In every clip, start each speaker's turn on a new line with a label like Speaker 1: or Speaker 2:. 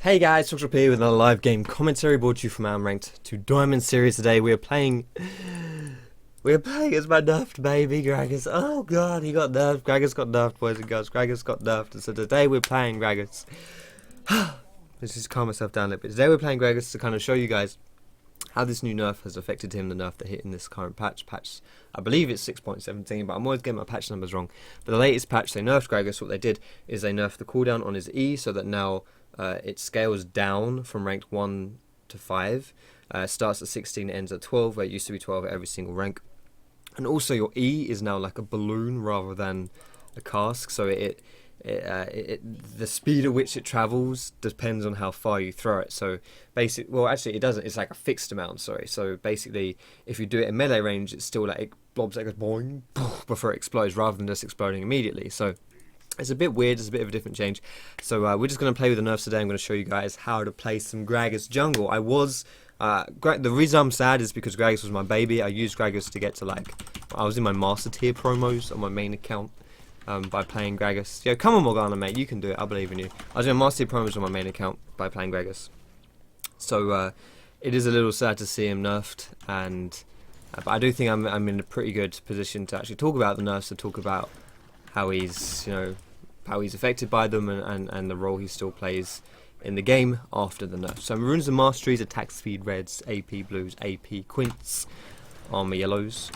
Speaker 1: Hey guys, Foxdrop here with another live game commentary brought to you from our ranked to Diamond series today. We're playing as my nerfed baby, Gragas. Oh god, he got nerfed. Gragas got nerfed, boys and girls. Gragas got nerfed. And so today we're playing Gragas. Let's just calm myself down a little bit. Today we're playing Gragas to kind of show you guys how this new nerf has affected him, the nerf that hit in this current patch. I believe it's 6.17, but I'm always getting my patch numbers wrong. But the latest patch, they nerfed Gragas. What they did is they nerfed the cooldown on his E so that now it scales down from ranked 1 to 5. Starts at 16, ends at 12, where it used to be 12 at every single rank. And also your E is now like a balloon rather than a cask, so the speed at which it travels depends on how far you throw it. So actually it doesn't. It's like a fixed amount. Sorry. So basically, if you do it in melee range, it's still like it blobs like a boing before it explodes, rather than just exploding immediately. So it's a bit weird. It's a bit of a different change. So we're just going to play with the nerfs today. I'm going to show you guys how to play some Gragas jungle. The reason I'm sad is because Gragas was my baby. I used Gragas to get to I was in my master tier promos on my main account by playing Gragas. Yo, come on Morgana, mate. You can do it. I believe in you. I was in master tier promos on my main account by playing Gragas. So it is a little sad to see him nerfed, but I do think I'm in a pretty good position to actually talk about the nerfs, to talk about how he's affected by them and the role he still plays in the game after the nerf. So runes and masteries: attack speed reds, AP blues, AP quints, armor yellows.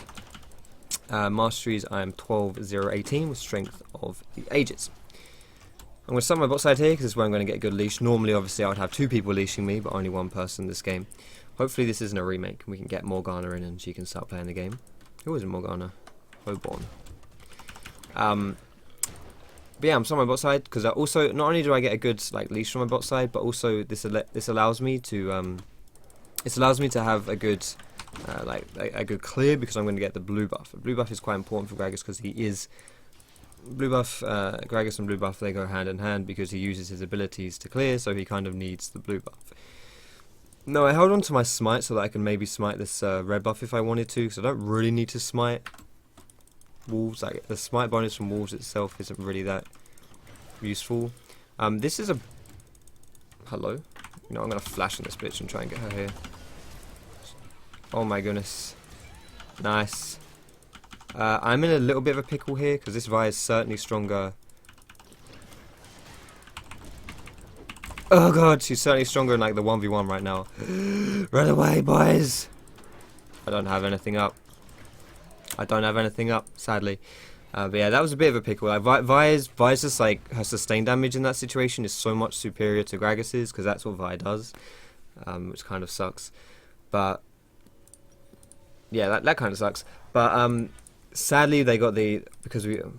Speaker 1: Masteries, I am 12-0-18 with strength of the ages. I'm going to start my bot side here because this is where I'm going to get a good leash. Normally, obviously, I would have two people leashing me, but only one person this game. Hopefully this isn't a remake and we can get Morgana in and she can start playing the game. Who isn't Morgana? Hoborn. But yeah, I'm starting my bot side because also not only do I get a good leash from my bot side, but also this allows me to have a good a good clear, because I'm going to get the blue buff. The blue buff is quite important for Gragas because he is blue buff. Gragas and blue buff, they go hand in hand because he uses his abilities to clear, so he kind of needs the blue buff. No, I held on to my smite so that I can maybe smite this red buff if I wanted to, because I don't really need to smite wolves. Like the smite bonus from wolves itself isn't really that useful. This is a hello. I'm gonna flash on this bitch and try and get her here. Oh my goodness, nice. I'm in a little bit of a pickle here because this Vi is certainly stronger. Oh god, she's certainly stronger in the 1v1 right now. Run away, boys. I don't have anything up. Sadly. But yeah, that was a bit of a pickle. Vi's just her sustain damage in that situation is so much superior to Gragas's, because that's what Vi does, which kind of sucks. But yeah, that kind of sucks. But sadly, they got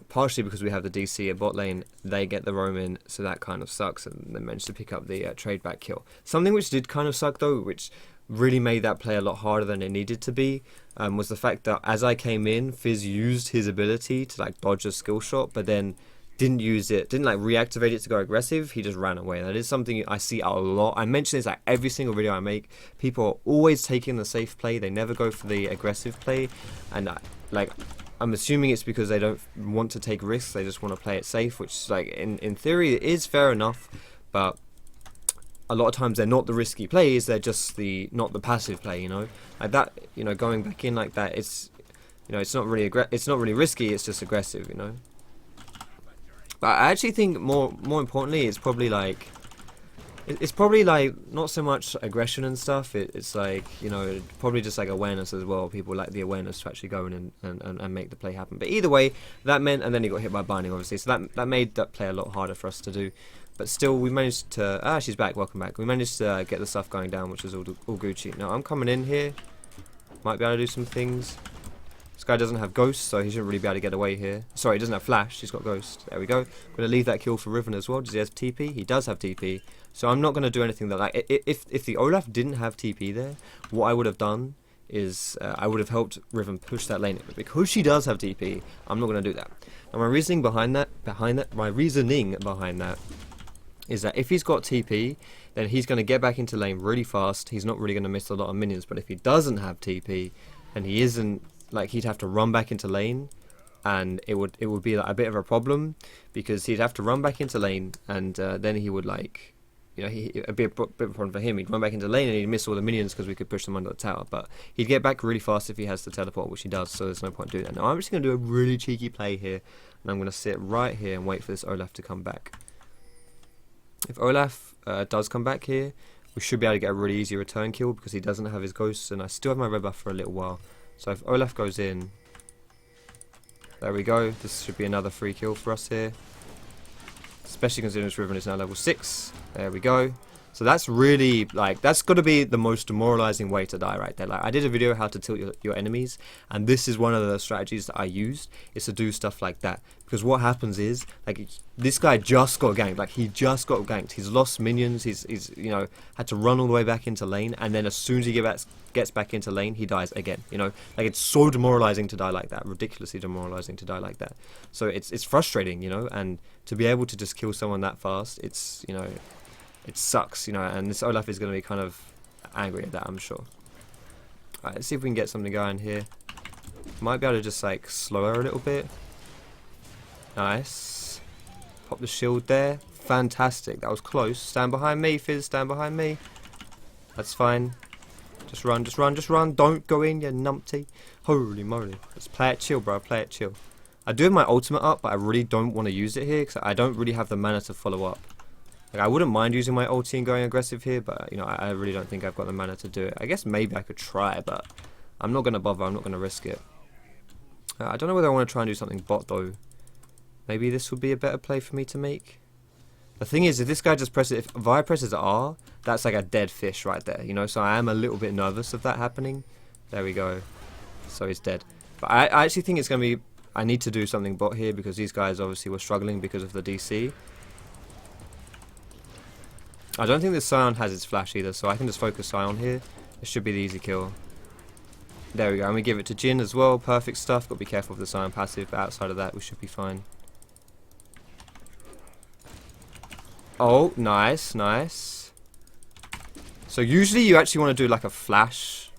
Speaker 1: partially because we have the DC at bot lane, they get the roam in, so that kind of sucks, and they managed to pick up the trade back kill. Something which did kind of suck though, which really made that play a lot harder than it needed to be, was the fact that as I came in, Fizz used his ability to dodge a skill shot, but then didn't reactivate it to go aggressive. He just ran away. That is something I see a lot. I mention this every single video I make. People are always taking the safe play. They never go for the aggressive play, and I'm assuming it's because they don't want to take risks. They just want to play it safe, which in theory it is fair enough, but a lot of times they're not the risky plays, they're just not the passive play, going back in like that, it's not really risky, it's just aggressive, But I actually think more importantly, it's probably not so much aggression and stuff. It's probably just awareness as well. People like the awareness to actually go in and make the play happen. But either way, that meant, and then he got hit by binding, obviously, so that made that play a lot harder for us to do. But still, we managed to... she's back. Welcome back. We managed to get the stuff going down, which is all Gucci. Now, I'm coming in here. Might be able to do some things. This guy doesn't have Ghost, so he shouldn't really be able to get away here. Sorry, he doesn't have Flash. He's got Ghost. There we go. I'm going to leave that kill for Riven as well. Does he have TP? He does have TP. So I'm not going to do anything that... If the Olaf didn't have TP there, what I would have done is I would have helped Riven push that lane. But because she does have TP, I'm not going to do that. Now, my reasoning behind that is that if he's got TP, then he's going to get back into lane really fast. He's not really going to miss a lot of minions. But if he doesn't have TP, and he isn't, he'd have to run back into lane, and it would be a bit of a problem, because he'd have to run back into lane, and then he would you know, it'd be a bit of a problem for him. He'd run back into lane and he'd miss all the minions because we could push them under the tower. But he'd get back really fast if he has the teleport, which he does, so there's no point doing that. Now I'm just going to do a really cheeky play here, and I'm going to sit right here and wait for this Olaf to come back. If Olaf does come back here, we should be able to get a really easy return kill because he doesn't have his ghosts, and I still have my red buff for a little while. So if Olaf goes in, there we go. This should be another free kill for us here. Especially considering this Riven is now level 6. There we go. So that's really, like, that's got to be the most demoralizing way to die right there. Like, I did a video how to tilt your enemies, and this is one of the strategies that I used, is to do stuff like that. Because what happens is, like, this guy just got ganked. Like, he just got ganked. He's lost minions. He's you know, had to run all the way back into lane, and then as soon as he gets back into lane, he dies again. You know, like, it's so demoralizing to die like that. Ridiculously demoralizing to die like that. So it's frustrating, you know, and to be able to just kill someone that fast, it's, you know, it sucks, you know, and this Olaf is going to be kind of angry at that, I'm sure. Alright, let's see if we can get something going here. Might be able to just, like, slow her a little bit. Nice. Pop the shield there. Fantastic. That was close. Stand behind me, Fizz. Stand behind me. That's fine. Just run, just run, just run. Don't go in, you numpty. Holy moly. Let's play it chill, bro. Play it chill. I do have my ultimate up, but I really don't want to use it here because I don't really have the mana to follow up. Like, I wouldn't mind using my ulti and going aggressive here, but, you know, I really don't think I've got the mana to do it. I guess maybe I could try, but I'm not going to bother. I'm not going to risk it. I don't know whether I want to try and do something bot, though. Maybe this would be a better play for me to make. The thing is, if this guy just presses, if Vi presses R, that's like a dead fish right there, you know, so I am a little bit nervous of that happening. There we go. So he's dead. But I actually think it's going to be, I need to do something bot here because these guys obviously were struggling because of the DC. I don't think this Scion has its flash either, so I can just focus Scion here. It should be the easy kill. There we go, and we give it to Jhin as well. Perfect stuff. Got to be careful of the Scion passive, but outside of that, we should be fine. Oh, nice, nice. So usually you actually want to do like a flash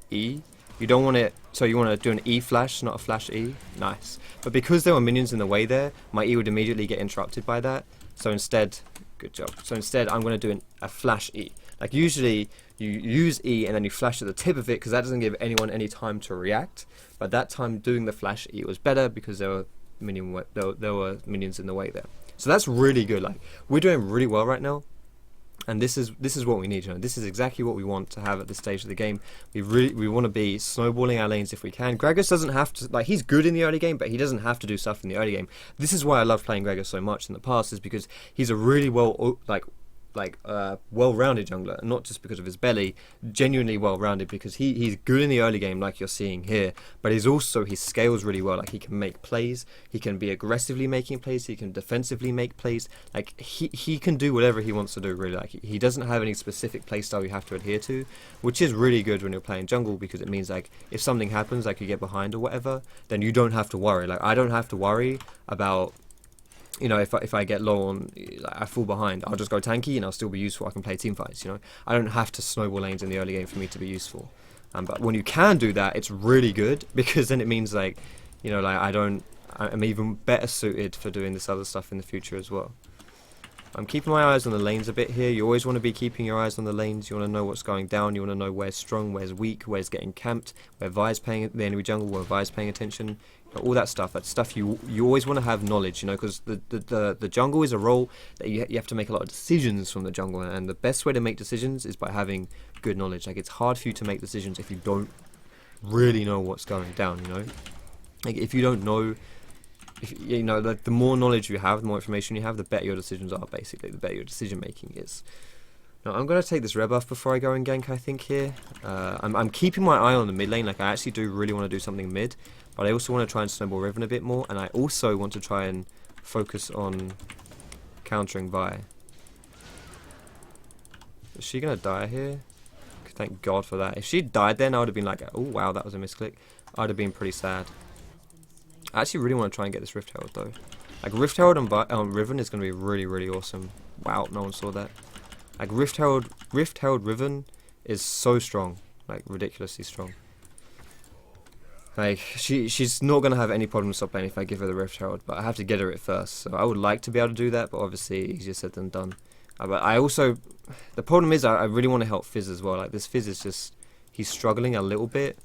Speaker 1: E. You don't want it, so you want to do an E flash, not a flash E. Nice. But because there were minions in the way there, my E would immediately get interrupted by that. So instead, good job. So instead, I'm going to do a flash E. Like usually, you use E and then you flash at the tip of it because that doesn't give anyone any time to react. But that time, doing the flash E was better because there were minions in the way there. So that's really good. Like, we're doing really well right now. And this is what we need, you know. This is exactly what we want to have at this stage of the game. We want to be snowballing our lanes if we can. Gragas doesn't have to, like, he's good in the early game, but he doesn't have to do stuff in the early game. This is why I love playing Gragas so much in the past, is because he's a really well-rounded jungler, not just because of his belly, genuinely well-rounded because he's good in the early game like you're seeing here, but he scales really well. Like, he can make plays, he can be aggressively making plays, he can defensively make plays, like he can do whatever he wants to do really. Like, he doesn't have any specific playstyle you have to adhere to, which is really good when you're playing jungle because it means, like, if something happens, like you get behind or whatever, then you don't have to worry. Like, I don't have to worry about, you know, if I get low on, like, I fall behind, I'll just go tanky and I'll still be useful. I can play team fights, you know. I don't have to snowball lanes in the early game for me to be useful. But when you can do that, it's really good because then it means, like, you know, like I'm even better suited for doing this other stuff in the future as well. I'm keeping my eyes on the lanes a bit here. You always want to be keeping your eyes on the lanes. You want to know what's going down. You want to know where's strong, where's weak, where's getting camped, where Vi's paying the enemy jungle, where Vi's paying attention. All that stuff. That's stuff you always want to have knowledge, you know, because the jungle is a role that you have to make a lot of decisions from the jungle, and the best way to make decisions is by having good knowledge. Like, it's hard for you to make decisions if you don't really know what's going down, you know. Like, if you don't know, you know, like, the more knowledge you have, the more information you have, the better your decisions are, basically. The better your decision making is. Now, I'm going to take this red buff before I go and gank, I think, here. I'm keeping my eye on the mid lane. Like, I actually do really want to do something mid, but I also want to try and snowball Riven a bit more, and I also want to try and focus on countering Vi. Is she going to die here? Thank God for that. If she died then, I would have been like, oh wow, that was a misclick. I'd have been pretty sad. I actually really want to try and get this Rift Herald though. Like, Rift Herald on Riven is going to be really, really awesome. Wow, no one saw that. Like, Rift Herald Riven is so strong. Like, ridiculously strong. Like, she's not going to have any problem stop lane if I give her the Rift Herald, but I have to get her it first. So I would like to be able to do that, but obviously easier said than done. But I also, the problem is I really want to help Fizz as well. Like this Fizz is just, he's struggling a little bit,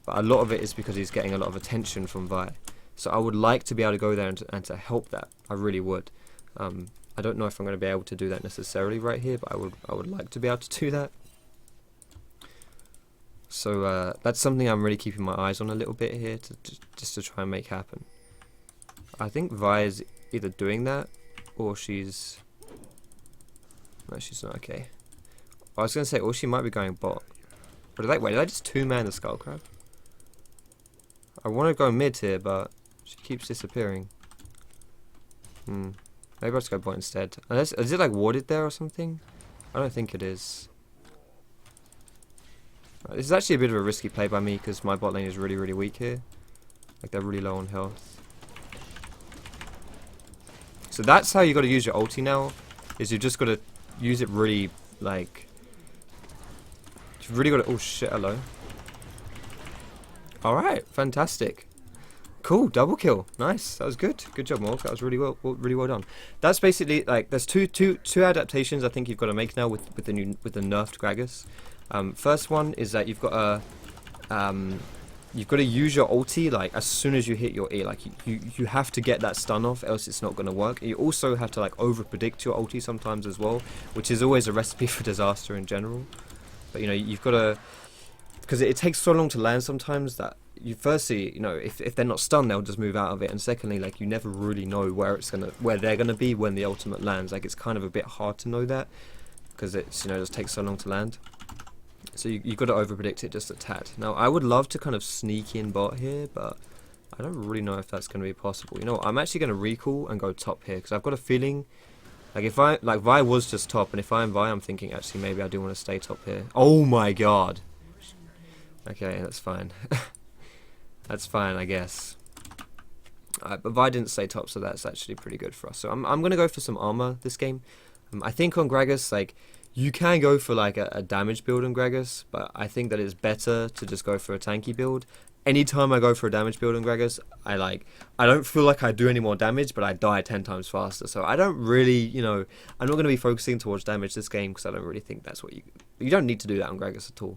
Speaker 1: but a lot of it is because he's getting a lot of attention from Vi. So I would like to be able to go there and to help that. I really would. I don't know if I'm going to be able to do that necessarily right here, but I would like to be able to do that. So that's something I'm really keeping my eyes on a little bit here, just to try and make happen. I think Vi is either doing that, or she's... No, she's not. Okay. I was going to say, or she might be going bot. But wait, did I just two-man the Skull Crab? I want to go mid here, but she keeps disappearing. Maybe I'll just go bot instead. Unless, is it like warded there or something? I don't think it is. This is actually a bit of a risky play by me because my bot lane is really, really weak here. Like they're really low on health. So that's how you got to use your ulti now. Is you just got to use it really, like... You've really got to... Oh shit, hello. Alright, fantastic. Cool, double kill. Nice, that was good. Good job, Morg. That was really well done. That's basically, like, there's two adaptations I think you've got to make now with the nerfed Gragas. First one is that you've got to use your ulti like as soon as you hit your E. Like you have to get that stun off, else it's not going to work. You also have to like over predict your ulti sometimes as well, which is always a recipe for disaster in general. But you know, you've got to, because it takes so long to land sometimes that you firstly, you know, if they're not stunned, they'll just move out of it, and secondly, like you never really know where they're gonna be when the ultimate lands. Like it's kind of a bit hard to know that because it's, you know, it just takes so long to land. So you've got to over-predict it just a tad. Now, I would love to kind of sneak in bot here, but I don't really know if that's going to be possible. You know what, I'm actually going to recall and go top here, because I've got a feeling, like if I, like Vi was just top, and if I'm Vi, I'm thinking actually maybe I do want to stay top here. Oh my god. Okay, that's fine. That's fine, I guess. But Vi didn't stay top, so that's actually pretty good for us. So I'm going to go for some armor this game. I think on Gragas, like, you can go for like a damage build on Gragas, but I think that it's better to just go for a tanky build. Anytime I go for a damage build on Gragas, I don't feel like I do any more damage, but I die 10 times faster. So I don't really, you know, I'm not going to be focusing towards damage this game because I don't really think that's what you don't need to do that on Gragas at all.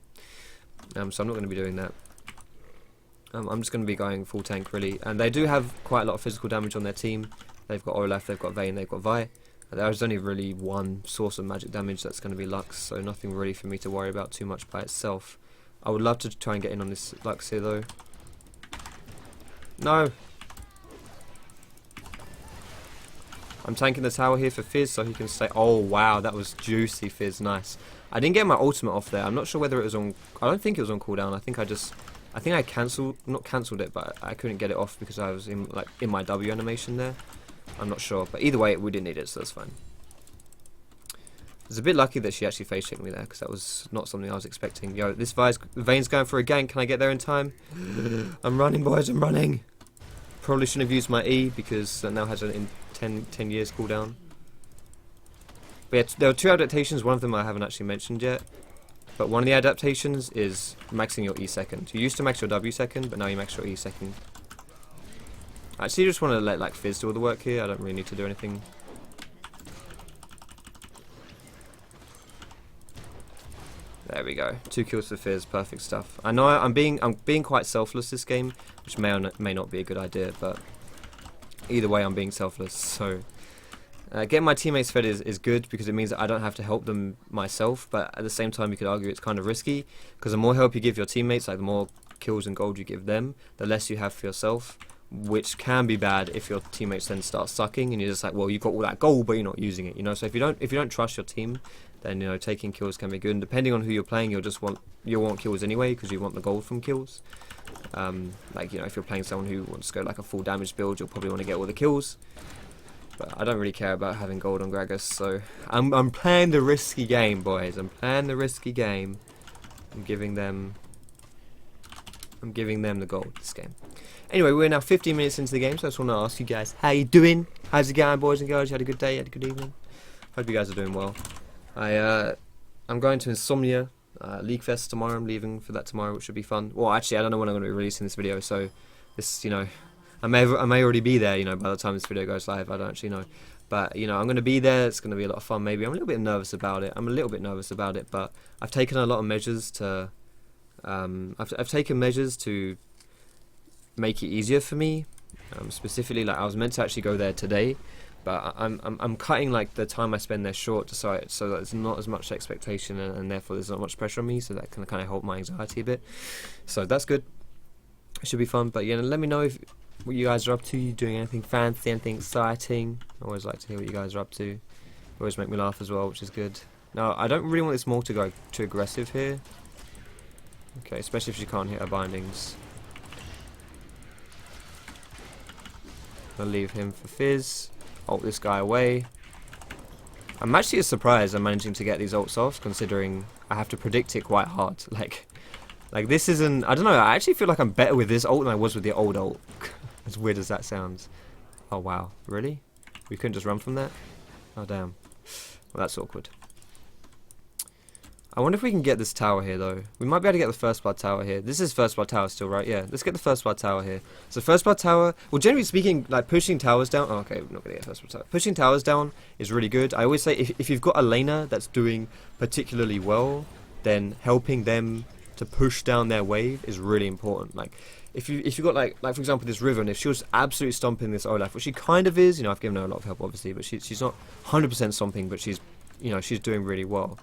Speaker 1: So I'm not going to be doing that. I'm just going to be going full tank really, and they do have quite a lot of physical damage on their team. They've got Olaf, they've got Vayne, they've got Vi. There's only really one source of magic damage, that's going to be Lux, so nothing really for me to worry about too much by itself. I would love to try and get in on this Lux here though. No! I'm tanking the tower here for Fizz so he can stay. Oh wow, that was juicy, Fizz, nice. I didn't get my ultimate off there, I'm not sure whether it was on... I don't think it was on cooldown, I think I cancelled, not cancelled it, but I couldn't get it off because I was in my W animation there. I'm not sure, but either way, we didn't need it, so that's fine. It's a bit lucky that she actually face checked me there, because that was not something I was expecting. Yo, this Vayne's going for a gank. Can I get there in time? I'm running, boys, I'm running. Probably shouldn't have used my E, because that now has a 10 years cooldown. But yeah, there were two adaptations. One of them I haven't actually mentioned yet. But one of the adaptations is maxing your E second. You used to max your W second, but now you max your E second. I actually just want to let like Fizz do all the work here. I don't really need to do anything. There we go. 2 kills for Fizz. Perfect stuff. I know I'm being quite selfless this game, which may or may not be a good idea, but either way I'm being selfless. So getting my teammates fed is good because it means that I don't have to help them myself. But at the same time, you could argue it's kind of risky because the more help you give your teammates, like the more kills and gold you give them, the less you have for yourself. Which can be bad if your teammates then start sucking and you're just like, well, you've got all that gold but you're not using it, you know. So if you don't trust your team, then, you know, taking kills can be good, and depending on who you're playing, you'll want kills anyway because you want the gold from kills. Like, you know, if you're playing someone who wants to go like a full damage build, you'll probably want to get all the kills, but I don't really care about having gold on Gragas, so I'm playing the risky game, boys. I'm playing the risky game. I'm giving them the gold this game. Anyway, we're now 15 minutes into the game, so I just want to ask you guys, how you doing? How's it going, boys and girls? You had a good day? You had a good evening? Hope you guys are doing well. I'm going to Insomnia League Fest tomorrow. I'm leaving for that tomorrow, which should be fun. Well, actually, I don't know when I'm going to be releasing this video, so this, you know, I may already be there, you know, by the time this video goes live. I don't actually know. But, you know, I'm going to be there. It's going to be a lot of fun, maybe. I'm a little bit nervous about it. But I've taken a lot of measures to... I've taken measures to make it easier for me. Specifically, like, I was meant to actually go there today, but I'm cutting, like, the time I spend there short so that it's not as much expectation, and therefore there's not much pressure on me, so that can kind of help my anxiety a bit. So that's good. It should be fun. But, yeah, let me know what you guys are up to. You doing anything fancy, anything exciting? I always like to hear what you guys are up to. You always make me laugh as well, which is good. Now, I don't really want this Maul to go too aggressive here. Okay, especially if she can't hit her bindings. I'll leave him for Fizz. Ult this guy away. I'm actually surprised I'm managing to get these ults off, considering I have to predict it quite hard. Like this isn't... I don't know, I actually feel like I'm better with this ult than I was with the old ult. As weird as that sounds. Oh wow, really? We couldn't just run from that? Oh damn. Well, that's awkward. I wonder if we can get this tower here, though. We might be able to get the first blood tower here. This is first blood tower still, right? Yeah, let's get the first blood tower here. So first blood tower... Well, generally speaking, like, pushing towers down... Oh, okay, we're not going to get first blood tower. Pushing towers down is really good. I always say, if you've got a laner that's doing particularly well, then helping them to push down their wave is really important. Like, if you've got, like for example, this Riven, if she was absolutely stomping this Olaf, which she kind of is, you know, I've given her a lot of help, obviously, but she's not 100% stomping, but she's, you know, she's doing really well.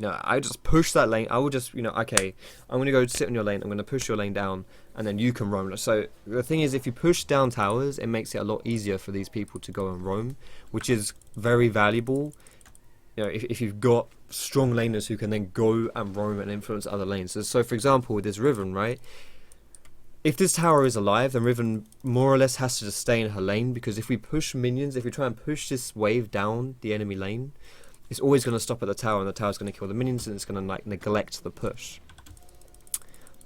Speaker 1: No, I just push that lane. I will just, you know, okay, I'm going to go sit on your lane. I'm going to push your lane down, and then you can roam. So the thing is, if you push down towers, it makes it a lot easier for these people to go and roam, which is very valuable. You know, if you've got strong laners who can then go and roam and influence other lanes. So for example, with this Riven, right? If this tower is alive, then Riven more or less has to just stay in her lane, because if we push minions, if we try and push this wave down the enemy lane, it's always going to stop at the tower, and the tower's going to kill the minions, and it's going to, like, neglect the push.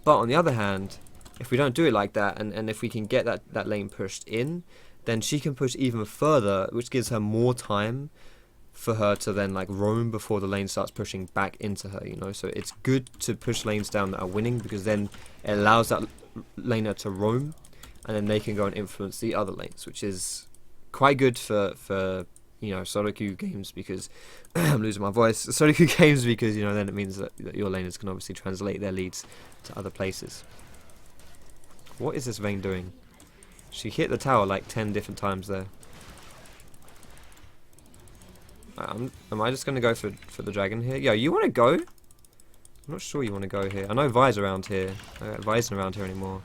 Speaker 1: But on the other hand, if we don't do it like that, and if we can get that lane pushed in, then she can push even further, which gives her more time for her to then, like, roam before the lane starts pushing back into her, you know. So it's good to push lanes down that are winning, because then it allows that laner to roam, and then they can go and influence the other lanes, which is quite good for you know, SotA games, because I'm losing my voice. SotA games, because, you know, then it means that your laners can obviously translate their leads to other places. What is this Vayne doing? She hit the tower like 10 different times there. Am I just going to go for the dragon here? Yo, you want to go? I'm not sure you want to go here. I know Vi's around here. Vi isn't around here anymore.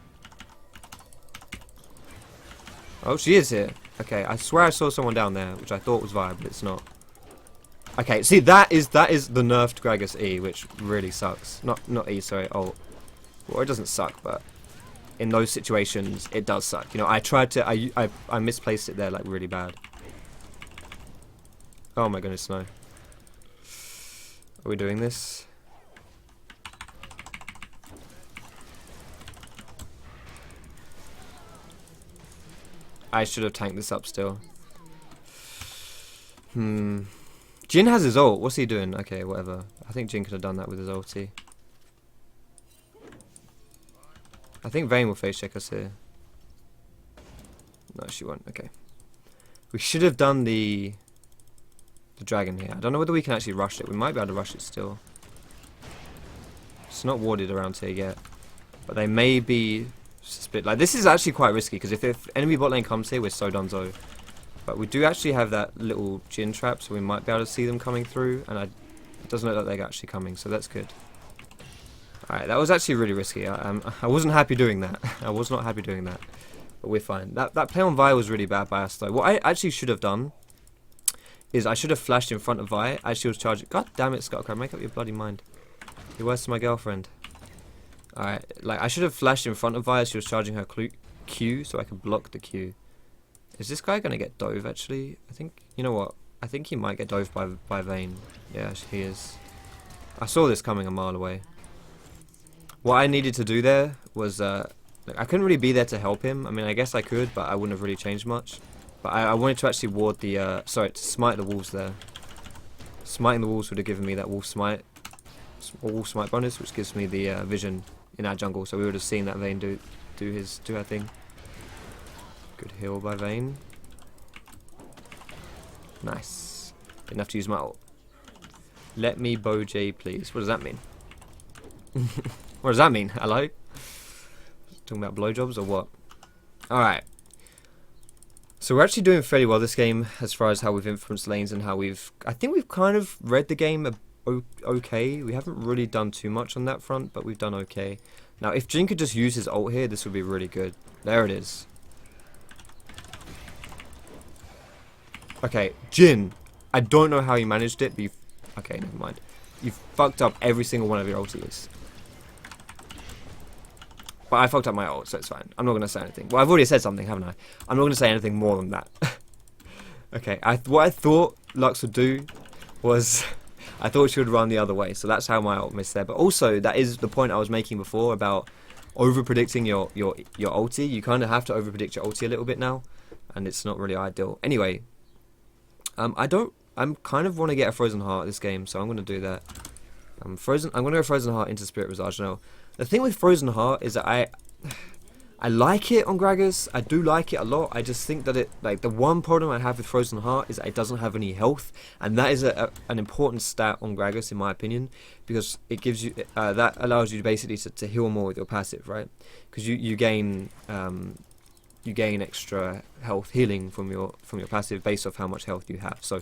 Speaker 1: Oh, she is here. Okay, I swear I saw someone down there, which I thought was Vi, but it's not. Okay, see, that is the nerfed Gragas E, which really sucks. Not E, sorry, ult. Well, it doesn't suck, but in those situations, it does suck. You know, I tried to, I misplaced it there, like, really bad. Oh my goodness, no. Are we doing this? I should have tanked this up still. Jin has his ult. What's he doing? Okay, whatever. I think Jin could have done that with his ulti. I think Vayne will face check us here. No, she won't. Okay. We should have done the dragon here. I don't know whether we can actually rush it. We might be able to rush it still. It's not warded around here yet. But they may be split. Like, this is actually quite risky, because if enemy bot lane comes here, we're so donezo. But we do actually have that little Jin trap, so we might be able to see them coming through, and it doesn't look like they're actually coming, so that's good. Alright, that was actually really risky. I wasn't happy doing that. I was not happy doing that. But we're fine. That play on Vi was really bad by us, though. What I actually should have done is I should have flashed in front of Vi as she was charging. God damn it, Scott, make up your bloody mind. You're worse than my girlfriend. Alright, like, I should have flashed in front of Vi as she was charging her Q, so I could block the Q. Is this guy going to get dove, actually? I think, you know what? I think he might get dove by Vayne. Yeah, he is. I saw this coming a mile away. What I needed to do there was, I couldn't really be there to help him. I mean, I guess I could, but I wouldn't have really changed much. But I wanted to actually ward the, sorry, to smite the wolves there. Smiting the wolves would have given me that wolf smite bonus, which gives me the vision in our jungle. So we would have seen that Vayne do her thing. Good heal by Vayne. Nice. Didn't have to use my ult. Let me Boj, please. What does that mean? What does that mean? Hello? Talking about blowjobs or what? Alright. So we're actually doing fairly well this game as far as how we've influenced lanes and how we've... I think we've kind of read the game okay. We haven't really done too much on that front, but we've done okay. Now, if Jin could just use his ult here, this would be really good. There it is. Okay, Jin. I don't know how you managed it, but you... Okay, never mind. You've fucked up every single one of your ultis. But I fucked up my ult, so it's fine. I'm not going to say anything. Well, I've already said something, haven't I? I'm not going to say anything more than that. Okay, what I thought Lux would do was... I thought she would run the other way, so that's how my ult missed there. But also, that is the point I was making before about over-predicting your ulti. You kind of have to over-predict your ulti a little bit now, and it's not really ideal. Anyway, I'm kind of want to get a Frozen Heart this game, so I'm going to do that. I'm going to go Frozen Heart into Spirit Visage now. The thing with Frozen Heart is that I like it on Gragas. I do like it a lot. I just think that the one problem I have with Frozen Heart is that it doesn't have any health, and that is an important stat on Gragas in my opinion, because it gives you that allows you basically to heal more with your passive, right? Because you gain extra health healing from your passive based off how much health you have. So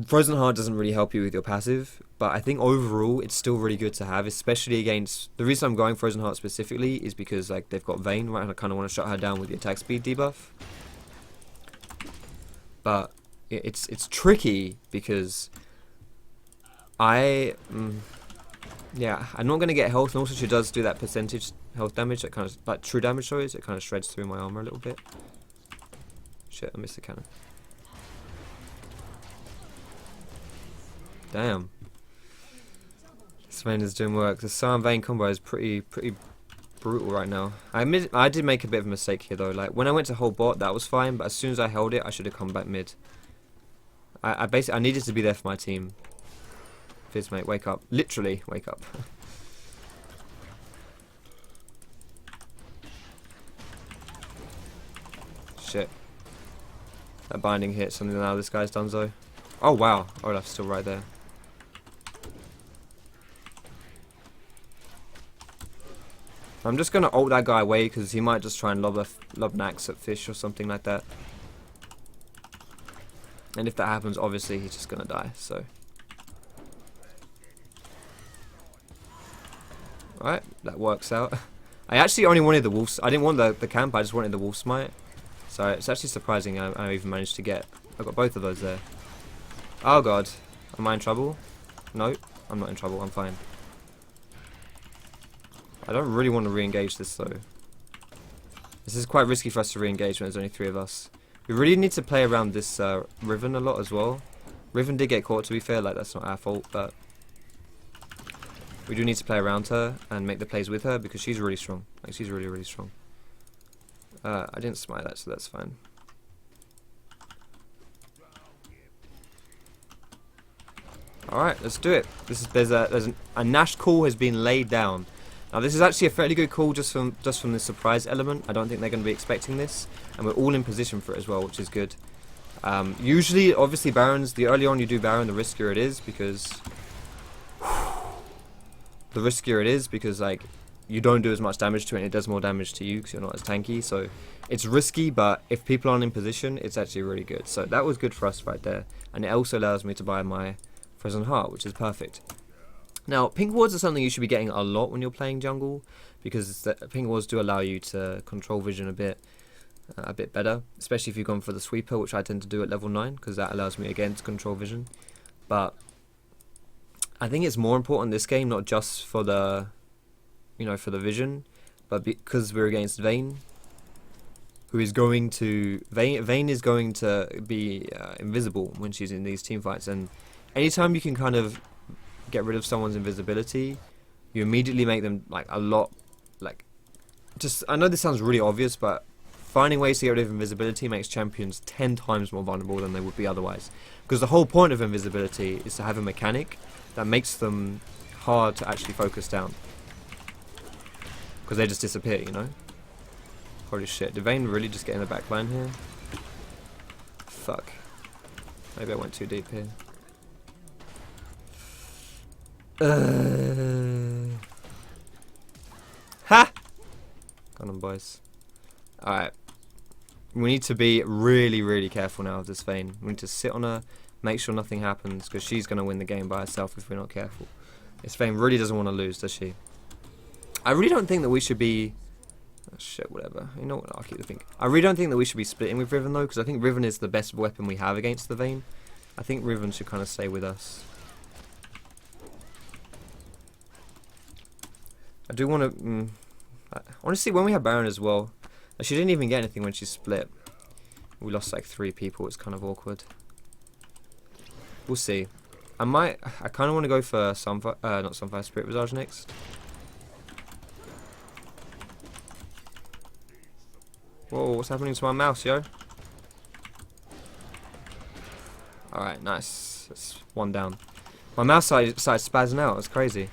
Speaker 1: Frozen Heart doesn't really help you with your passive, but I think overall it's still really good to have, especially against... The reason I'm going Frozen Heart specifically is because like they've got Vayne, right, and I kind of want to shut her down with the attack speed debuff. But it's tricky because yeah, I'm not going to get health, and also she does do that percentage health damage, that kind of, like true damage, sorry, so it kind of shreds through my armor a little bit. Shit, I missed the cannon. Damn. Swain is doing work. The Sam Vayne combo is pretty brutal right now. I admit I did make a bit of a mistake here though. Like when I went to hold bot, that was fine, but as soon as I held it, I should have come back mid. I basically needed to be there for my team. Fizz mate, wake up. Literally, wake up. Shit. That binding hit something now this guy's done though. Oh wow, Olaf's still right there. I'm just going to ult that guy away because he might just try and lob an axe at fish or something like that. And if that happens, obviously he's just going to die, so. Alright, that works out. I actually only wanted the wolf. I didn't want the camp, I just wanted the wolf smite. So it's actually surprising I even managed to get... I got both of those there. Oh god, am I in trouble? No, I'm not in trouble, I'm fine. I don't really want to re-engage this though. This is quite risky for us to re-engage when there's only 3 of us. We really need to play around this Riven a lot as well. Riven did get caught, to be fair, like that's not our fault, but we do need to play around her and make the plays with her because she's really strong. Like she's really strong. I didn't smite that, so that's fine. Alright, let's do it. There's a Nash call has been laid down. Now this is actually a fairly good call just from the surprise element. I don't think they're going to be expecting this, and we're all in position for it as well, which is good. Usually, obviously, Barons. The earlier on you do Baron, the riskier it is because like you don't do as much damage to it, and it does more damage to you because you're not as tanky. So it's risky, but if people aren't in position, it's actually really good. So that was good for us right there, and it also allows me to buy my Frozen Heart, which is perfect. Now, pink wards are something you should be getting a lot when you're playing jungle, because pink wards do allow you to control vision a bit better, especially if you've gone for the sweeper, which I tend to do at level 9, because that allows me again to control vision. But I think it's more important this game, not just for the, for the vision, but because we're against Vayne, who is going to Vayne is going to be invisible when she's in these team fights, and anytime you can kind of get rid of someone's invisibility, you immediately make them like a lot, like, just, I know this sounds really obvious, but finding ways to get rid of invisibility makes champions 10 times more vulnerable than they would be otherwise, because the whole point of invisibility is to have a mechanic that makes them hard to actually focus down, because they just disappear, Holy shit, did Vayne really just get in the back line here? Fuck. Maybe I went too deep here. Ha! Come on, boys. Alright. We need to be really, really careful now of this Vayne. We need to sit on her, make sure nothing happens, because she's going to win the game by herself if we're not careful. This Vayne really doesn't want to lose, does she? I really don't think that we should be... Oh, shit, whatever. You know what? I'll keep the thing. I really don't think that we should be splitting with Riven, though, because I think Riven is the best weapon we have against the Vayne. I think Riven should kind of stay with us. I do want to... honestly, when we had Baron as well, she didn't even get anything when she split. We lost like 3 people. It's kind of awkward. We'll see. I kind of want to go for not Sunfire, Spirit Visage next. Whoa, what's happening to my mouse, yo? Alright, nice. That's 1 down. My mouse started spazzing out. It's crazy.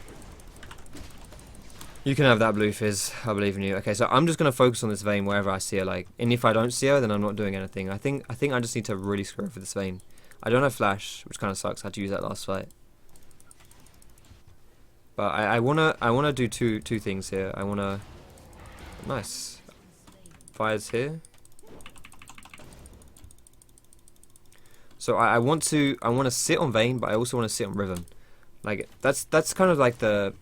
Speaker 1: You can have that blue fizz. I believe in you. Okay, so I'm just gonna focus on this Vayne wherever I see her. Like, and if I don't see her, then I'm not doing anything. I think I just need to really screw for this Vayne. I don't have flash, which kind of sucks. I had to use that last fight. But I wanna do two things here. I wanna nice fires here. So I want to sit on Vayne, but I also want to sit on Riven. Like that's kind of like the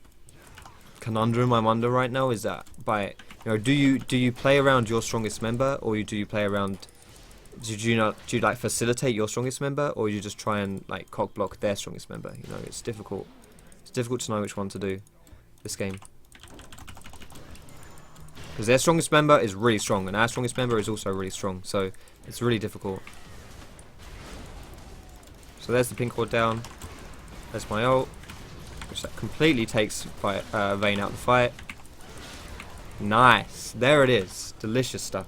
Speaker 1: conundrum I'm under right now, is that do you play around your strongest member, or do you play around do you like facilitate your strongest member, or you just try and like cock block their strongest member? You know, it's difficult to know which one to do this game, because their strongest member is really strong and our strongest member is also really strong, so it's really difficult. So there's the pink ward down, there's my ult, which that completely takes Vayne out of the fight. Nice. There it is. Delicious stuff.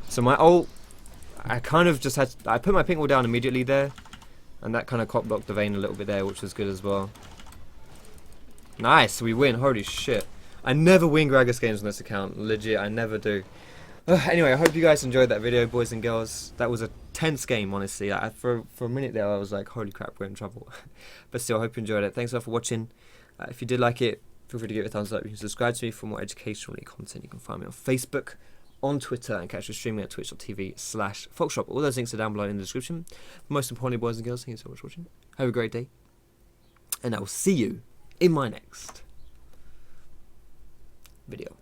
Speaker 1: So my ult, I kind of just I put my pink wall down immediately there, and that kind of cop blocked the Vayne a little bit there, which was good as well. Nice. We win. Holy shit. I never win Gragas games on this account. Legit, I never do. Anyway, I hope you guys enjoyed that video, boys and girls. That was a tense game, honestly. For a minute there, I was like, holy crap, we're in trouble. But still, I hope you enjoyed it. Thanks a lot for watching. If you did like it, feel free to give it a thumbs up. You can subscribe to me for more educational content. You can find me on Facebook, on Twitter, and catch me streaming at twitch.tv/Foxdrop. All those links are down below in the description. Most importantly, boys and girls, thank you so much for watching. Have a great day, and I will see you in my next video.